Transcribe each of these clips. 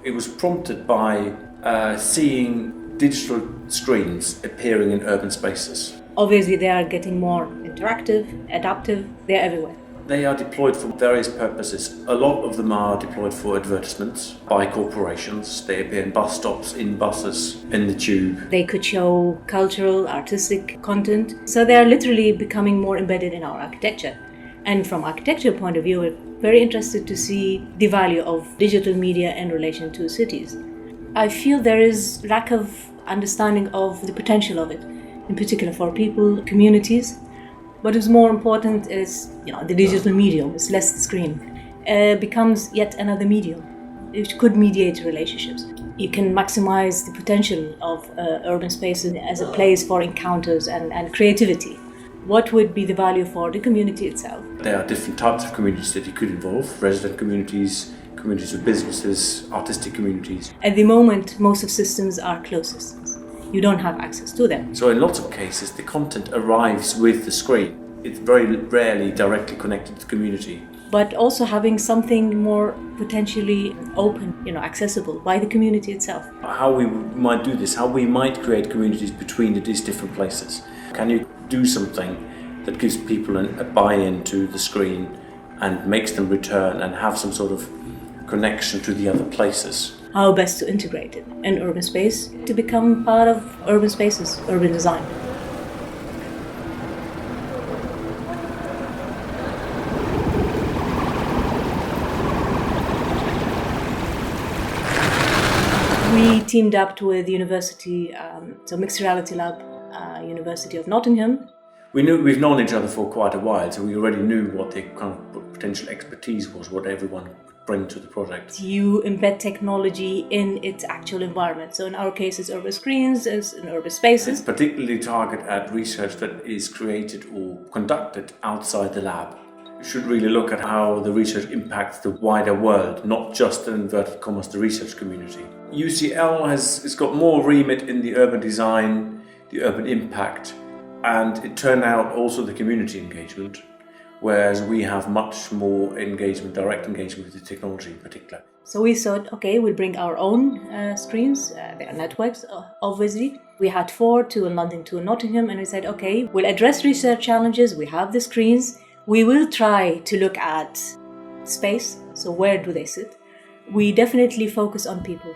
It was prompted by seeing digital screens appearing in urban spaces. Obviously, they are getting more interactive, adaptive, they're everywhere. They are deployed for various purposes. A lot of them are deployed for advertisements by corporations. They appear in bus stops, in buses, in the tube. They could show cultural, artistic content. So they are literally becoming more embedded in our architecture. And from architecture point of view, we're very interested to see the value of digital media in relation to cities. I feel there is lack of understanding of the potential of it, in particular for people, communities. What is more important is, the digital medium, it's less the screen, becomes yet another medium. It could mediate relationships. You can maximize the potential of urban spaces as a place for encounters and creativity. What would be the value for the community itself? There are different types of communities that you could involve: resident communities, communities of businesses, artistic communities. At the moment, most of systems are closed systems. You don't have access to them. So in lots of cases, the content arrives with the screen. It's very rarely directly connected to the community. But also having something more potentially open, accessible by the community itself. How we might do this, how we might create communities between these different places. Can you do something that gives people a buy-in to the screen and makes them return and have some sort of connection to the other places? How best to integrate it in urban space to become part of urban spaces, urban design. We teamed up with the university, Mixed Reality Lab, University of Nottingham. We've known each other for quite a while, so we already knew what the kind of potential expertise was, what everyone could bring to the project. You embed technology in its actual environment. So in our case, it's urban screens, it's in urban spaces. It's particularly targeted at research that is created or conducted outside the lab. You should really look at how the research impacts the wider world, not just, in inverted commas, the research community. UCL has got more remit in the urban design, the urban impact, and it turned out also the community engagement, whereas we have much more engagement, direct engagement with the technology in particular. So we thought, okay, we'll bring our own screens, they are networks, obviously. We had 4, 2 in London, 2 in Nottingham, and we said, okay, we'll address research challenges, we have the screens, we will try to look at space, so where do they sit? We definitely focus on people.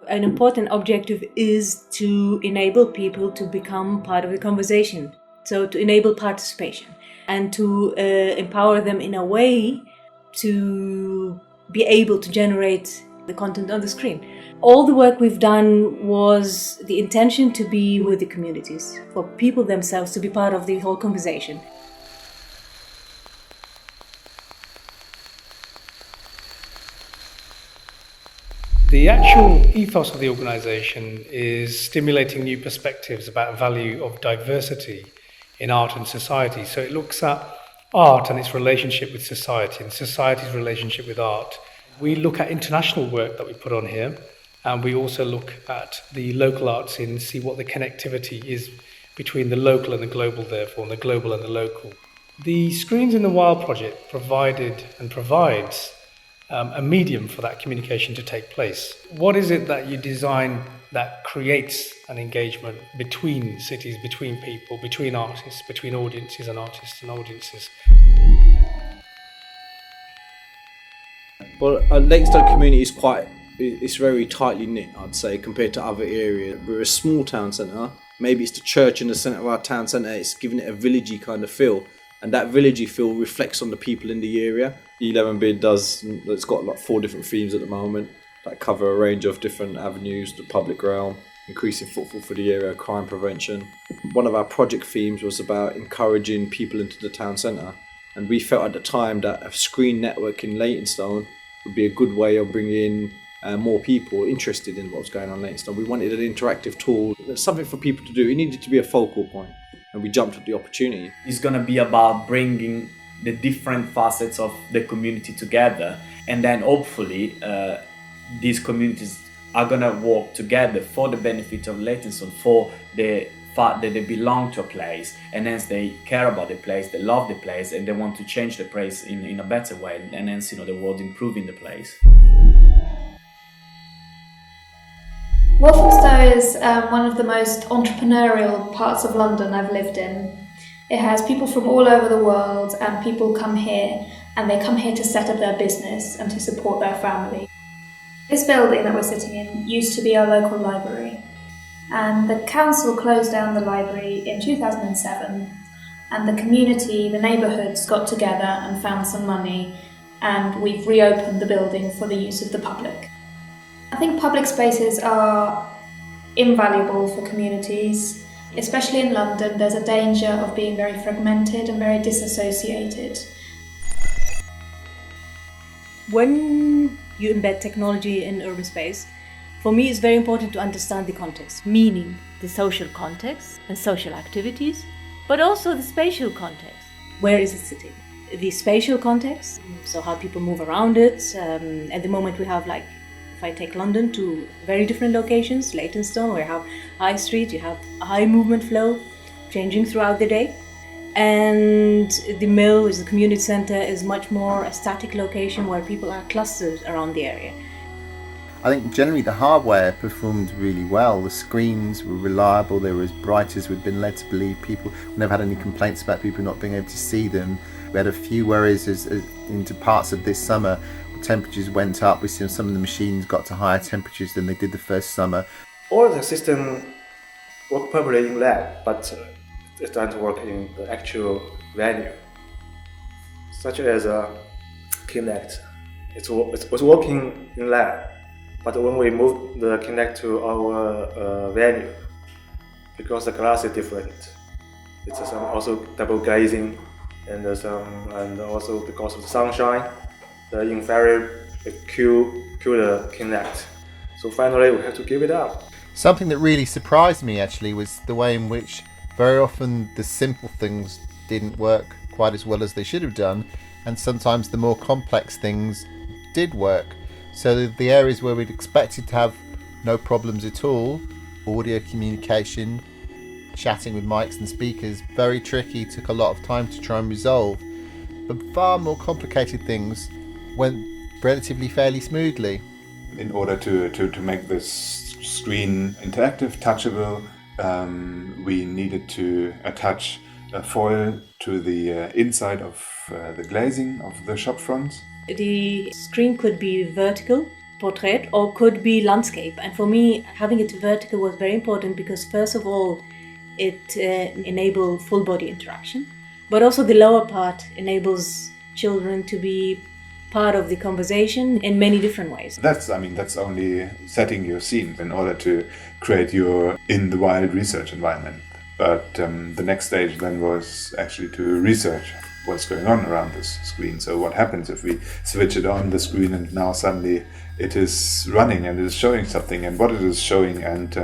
An important objective is to enable people to become part of the conversation, so to enable participation and to empower them in a way to be able to generate the content on the screen. All the work we've done was the intention to be with the communities, for people themselves to be part of the whole conversation. The actual ethos of the organisation is stimulating new perspectives about the value of diversity in art and society. So it looks at art and its relationship with society and society's relationship with art. We look at international work that we put on here, and we also look at the local art scene and see what the connectivity is between the local and the global, therefore, and the global and the local. The Screens in the Wild project provided and provides a medium for that communication to take place. What is it that you design that creates an engagement between cities, between people, between artists, between audiences and artists and audiences? Well, our Leytonstone community is it's very tightly knit, I'd say, compared to other areas. We're a small town centre. Maybe it's the church in the centre of our town centre. It's giving it a villagey kind of feel. And that villagey feel reflects on the people in the area. 11 Bid it's got like 4 different themes at the moment that cover a range of different avenues: the public realm, increasing footfall for the area, crime prevention. One of our project themes was about encouraging people into the town centre. And we felt at the time that a screen network in Leytonstone would be a good way of bringing more people interested in what's going on in Leytonstone. We wanted an interactive tool, something for people to do. It needed to be a focal point. And we jumped at the opportunity. It's going to be about bringing the different facets of the community together, and then hopefully these communities are going to work together for the benefit of Leytonstone, for the fact that they belong to a place, and hence they care about the place, they love the place, and they want to change the place in a better way, and hence the world improving the place. Walthamstow is one of the most entrepreneurial parts of London I've lived in. It has people from all over the world, and people come here, and they come here to set up their business and to support their family. This building that we're sitting in used to be our local library, and the council closed down the library in 2007, and the community, the neighbourhoods got together and found some money, and we've reopened the building for the use of the public. I think public spaces are invaluable for communities. Especially in London, there's a danger of being very fragmented and very disassociated. When you embed technology in urban space, for me it's very important to understand the context, meaning the social context and social activities, but also the spatial context. Where is it sitting? The spatial context, so how people move around it. At the moment we have, like, if I take London to very different locations, Leytonstone, where you have High Street, you have a high movement flow changing throughout the day. And the mill, is the community centre, is much more a static location where people are clustered around the area. I think generally the hardware performed really well. The screens were reliable, they were as bright as we'd been led to believe. People never had any complaints about people not being able to see them. We had a few worries as into parts of this summer. Temperatures went up. We see some of the machines got to higher temperatures than they did the first summer. All the system work probably in lab, but it doesn't work in the actual venue. Such as Kinect, it was working in lab, but when we moved the Kinect to our venue, because the glass is different, it's some also double glazing, and also because of the sunshine, the infrared kill the Kinect. So finally, we have to give it up. Something that really surprised me actually was the way in which very often the simple things didn't work quite as well as they should have done, and sometimes the more complex things did work. So the areas where we'd expected to have no problems at all, audio communication, chatting with mics and speakers, very tricky, took a lot of time to try and resolve. But far more complicated things went relatively fairly smoothly. In order to make this screen interactive, touchable, we needed to attach a foil to the inside of the glazing of the shop fronts. The screen could be vertical, portrait, or could be landscape. And for me, having it vertical was very important because, first of all, it enabled full body interaction, but also the lower part enables children to be part of the conversation in many different ways. That's only setting your scene in order to create your in the wild research environment. But the next stage then was actually to research what's going on around this screen. So what happens if we switch it on the screen and now suddenly it is running and it is showing something, and what it is showing, and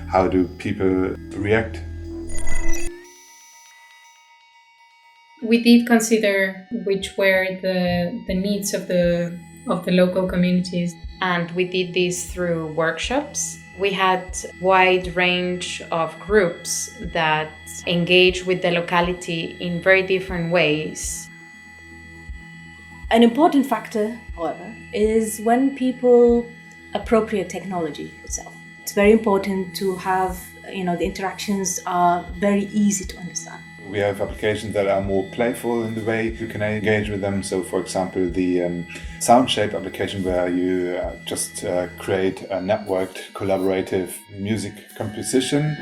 how do people react? We did consider which were the needs of the local communities, and we did this through workshops. We had a wide range of groups that engage with the locality in very different ways. An important factor, however, is when people appropriate technology itself. It's very important to have, the interactions are very easy to understand. We have applications that are more playful in the way you can engage with them. So, for example, the sound shape application, where you just create a networked collaborative music composition.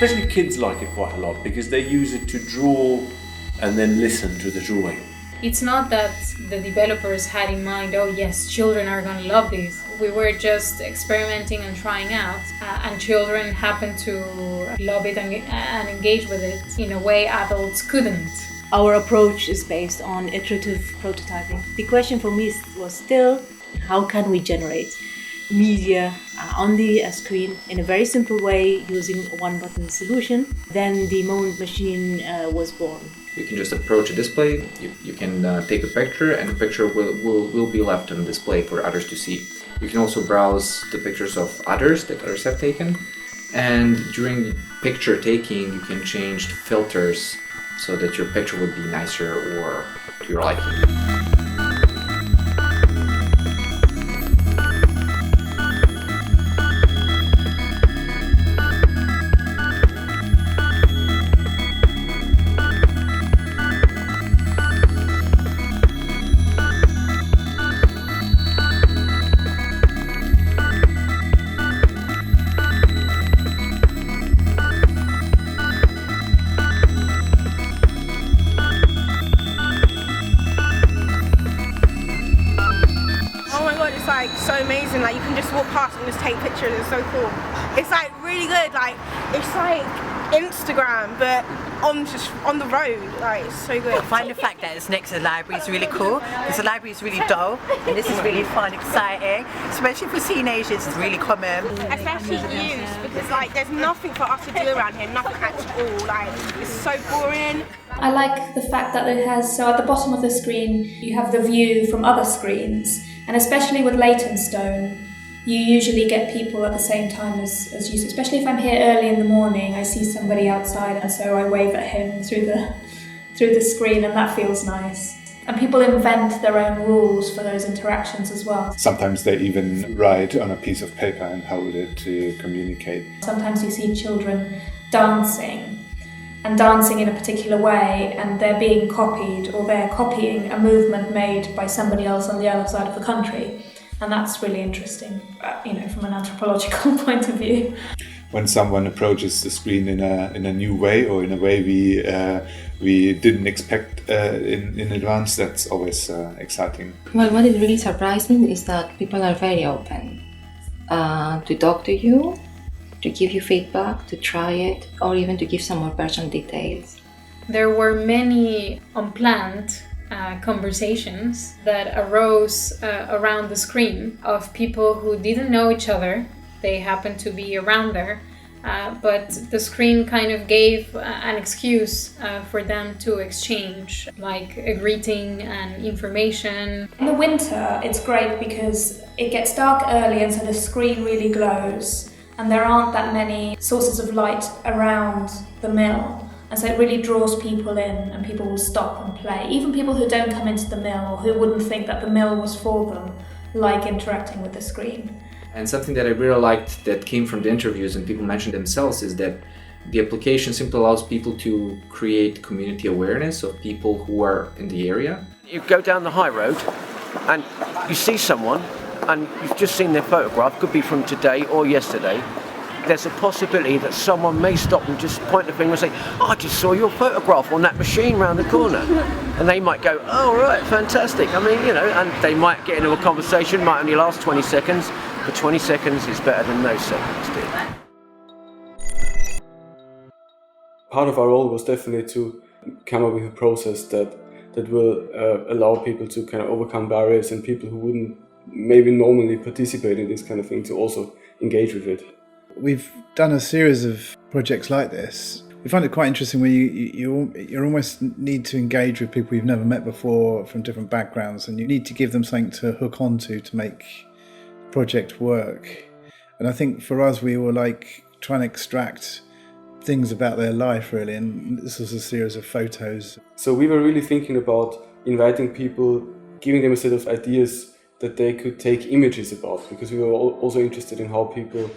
Especially kids like it quite a lot because they use it to draw and then listen to the drawing. It's not that the developers had in mind, oh yes, children are going to love this. We were just experimenting and trying out, and children happened to love it and engage with it in a way adults couldn't. Our approach is based on iterative prototyping. The question for me was still, how can we generate media on the screen in a very simple way using a one-button solution. Then the moment machine was born. You can just approach a display, you can take a picture, and the picture will be left on display for others to see. You can also browse the pictures of others that others have taken, and during picture taking you can change the filters so that your picture would be nicer or to your liking. So amazing, like you can just walk past and just take pictures. It's so cool. It's like really good, like it's like Instagram but on the road. Like it's so good. I find the fact that it's next to the library is really cool because the library is really dull and this is really fun, exciting, especially for teenagers. It's really common, especially youth, because like there's nothing for us to do around here, nothing at all. Like it's so boring. I like the fact that it has, so at the bottom of the screen you have the view from other screens, and especially with Leytonstone you usually get people at the same time as you, especially if I'm here early in the morning, I see somebody outside and so I wave at him through the screen, and that feels nice. And people invent their own rules for those interactions as well. Sometimes they even write on a piece of paper and hold it to communicate. Sometimes you see children dancing in a particular way, and they're being copied, or they're copying a movement made by somebody else on the other side of the country. And that's really interesting, from an anthropological point of view. When someone approaches the screen in a new way, or in a way we didn't expect in advance, that's always exciting. Well, what is really surprising is that people are very open to talk to you, to give you feedback, to try it, or even to give some more personal details. There were many unplanned conversations that arose around the screen of people who didn't know each other. They happened to be around there, but the screen kind of gave an excuse for them to exchange, like a greeting and information. In the winter, it's great because it gets dark early and so the screen really glows, and there aren't that many sources of light around the mill. And so it really draws people in, and people will stop and play. Even people who don't come into the mill or who wouldn't think that the mill was for them, like interacting with the screen. And something that I really liked that came from the interviews and people mentioned themselves is that the application simply allows people to create community awareness of people who are in the area. You go down the high road and you see someone and you've just seen their photograph, could be from today or yesterday. There's a possibility that someone may stop and just point the finger and say, oh, I just saw your photograph on that machine round the corner. And they might go, oh, right, fantastic. I mean, and they might get into a conversation, might only last 20 seconds, but 20 seconds is better than no seconds, dear. Part of our role was definitely to come up with a process that will allow people to kind of overcome barriers, and people who wouldn't maybe normally participate in this kind of thing to also engage with it. We've done a series of projects like this. We find it quite interesting where you almost need to engage with people you've never met before from different backgrounds, and you need to give them something to hook onto to make the project work. And I think for us, we were like trying to extract things about their life, really, and this was a series of photos. So we were really thinking about inviting people, giving them a set of ideas that they could take images about, because we were also interested in how people,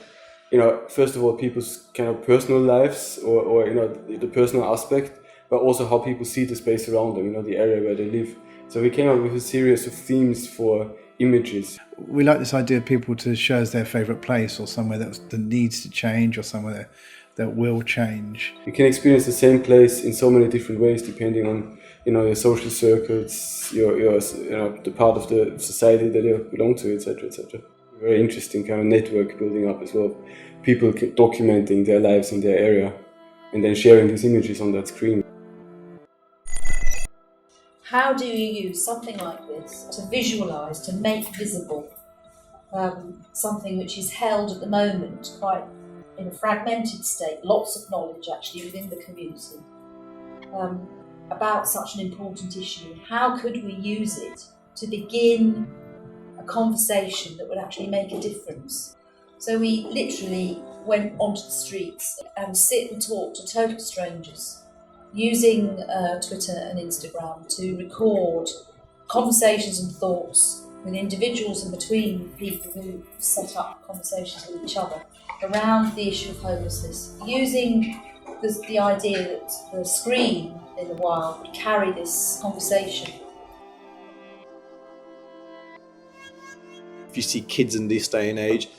first of all, people's kind of personal lives or the personal aspect, but also how people see the space around them, the area where they live. So we came up with a series of themes for images. We like this idea of people to show us their favourite place, or somewhere that needs to change, or somewhere that will change. You can experience the same place in so many different ways, depending on your social circles, your the part of the society that you belong to, etc., etc. Very interesting kind of network building up as well. People documenting their lives in their area and then sharing these images on that screen. How do you use something like this to visualise, to make visible something which is held at the moment quite in a fragmented state, lots of knowledge actually within the community about such an important issue. How could we use it to begin a conversation that would actually make a difference? So we literally went onto the streets and sit and talk to total strangers using Twitter and Instagram to record conversations and thoughts with individuals and between people who set up conversations with each other around the issue of homelessness, using the idea that the screen in the wild would carry this conversation. If you see kids in this day and age,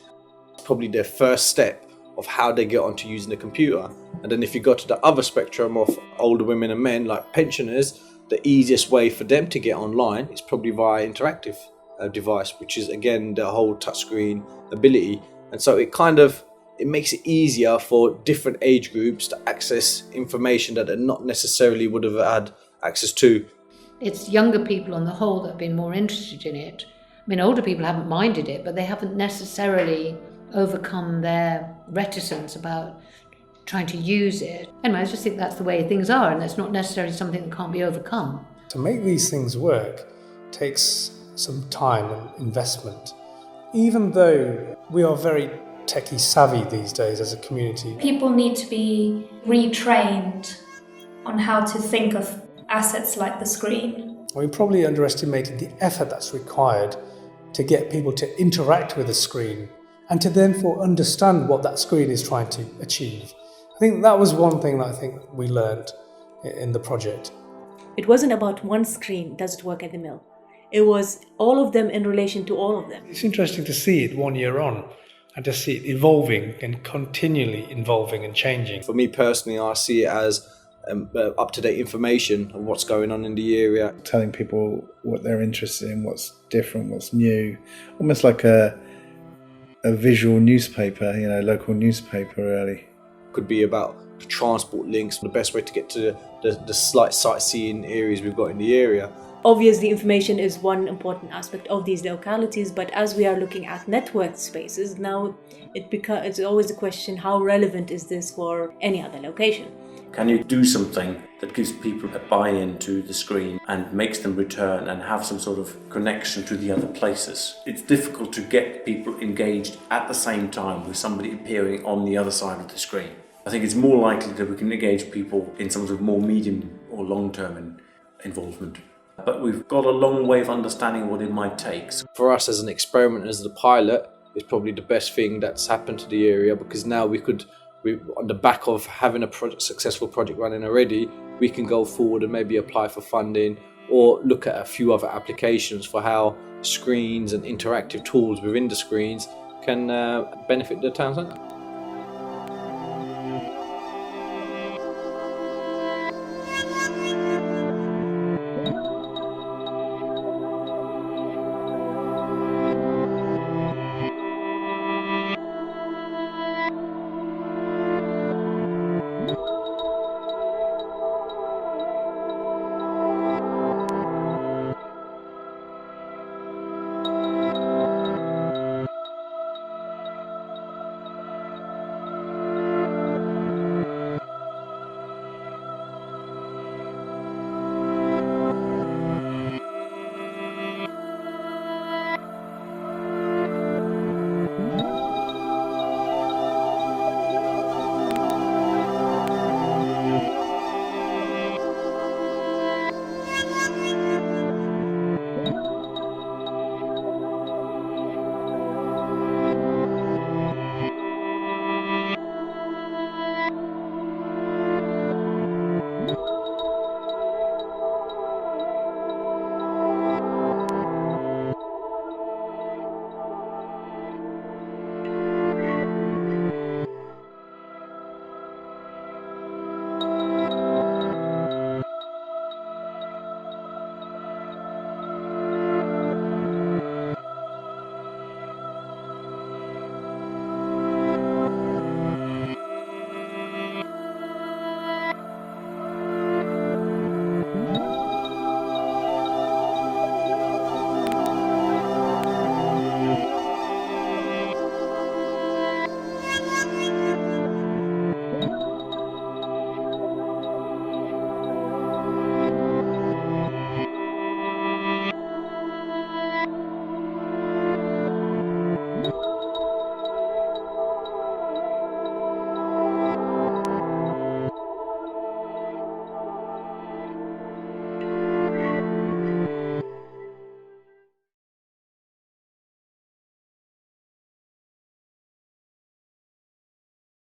it's probably their first step of how they get onto using the computer. And then if you go to the other spectrum of older women and men, like pensioners, the easiest way for them to get online is probably via interactive device, which is again the whole touchscreen ability. And so it makes it easier for different age groups to access information that they not necessarily would have had access to. It's younger people on the whole that have been more interested in it. I mean, older people haven't minded it, but they haven't necessarily overcome their reticence about trying to use it. Anyway, I just think that's the way things are, and that's not necessarily something that can't be overcome. To make these things work takes some time and investment. Even though we are very techie savvy these days as a community, people need to be retrained on how to think of assets like the screen. we probably underestimated the effort that's required to get people to interact with the screen and to therefore understand what that screen is trying to achieve. I think that was one thing that I think we learned in the project. It wasn't about one screen, does it work at the mill? It was all of them in relation to all of them. It's interesting to see it 1 year on and to see it evolving and continually evolving and changing. For me personally, I see it as up-to-date information of what's going on in the area. Telling people what they're interested in, what's different, what's new. Almost like a visual newspaper, local newspaper really. Could be about the transport links, the best way to get to the slight sightseeing areas we've got in the area. Obviously, information is one important aspect of these localities, but as we are looking at networked spaces, now it's always a question, how relevant is this for any other location? Can you do something that gives people a buy-in to the screen and makes them return and have some sort of connection to the other places? It's difficult to get people engaged at the same time with somebody appearing on the other side of the screen. I think it's more likely that we can engage people in some sort of more medium or long-term involvement. But we've got a long way of understanding what it might take. For us as an experiment, as the pilot, it's probably the best thing that's happened to the area, because now we on the back of having a successful project running already, we can go forward and maybe apply for funding or look at a few other applications for how screens and interactive tools within the screens can benefit the town centre.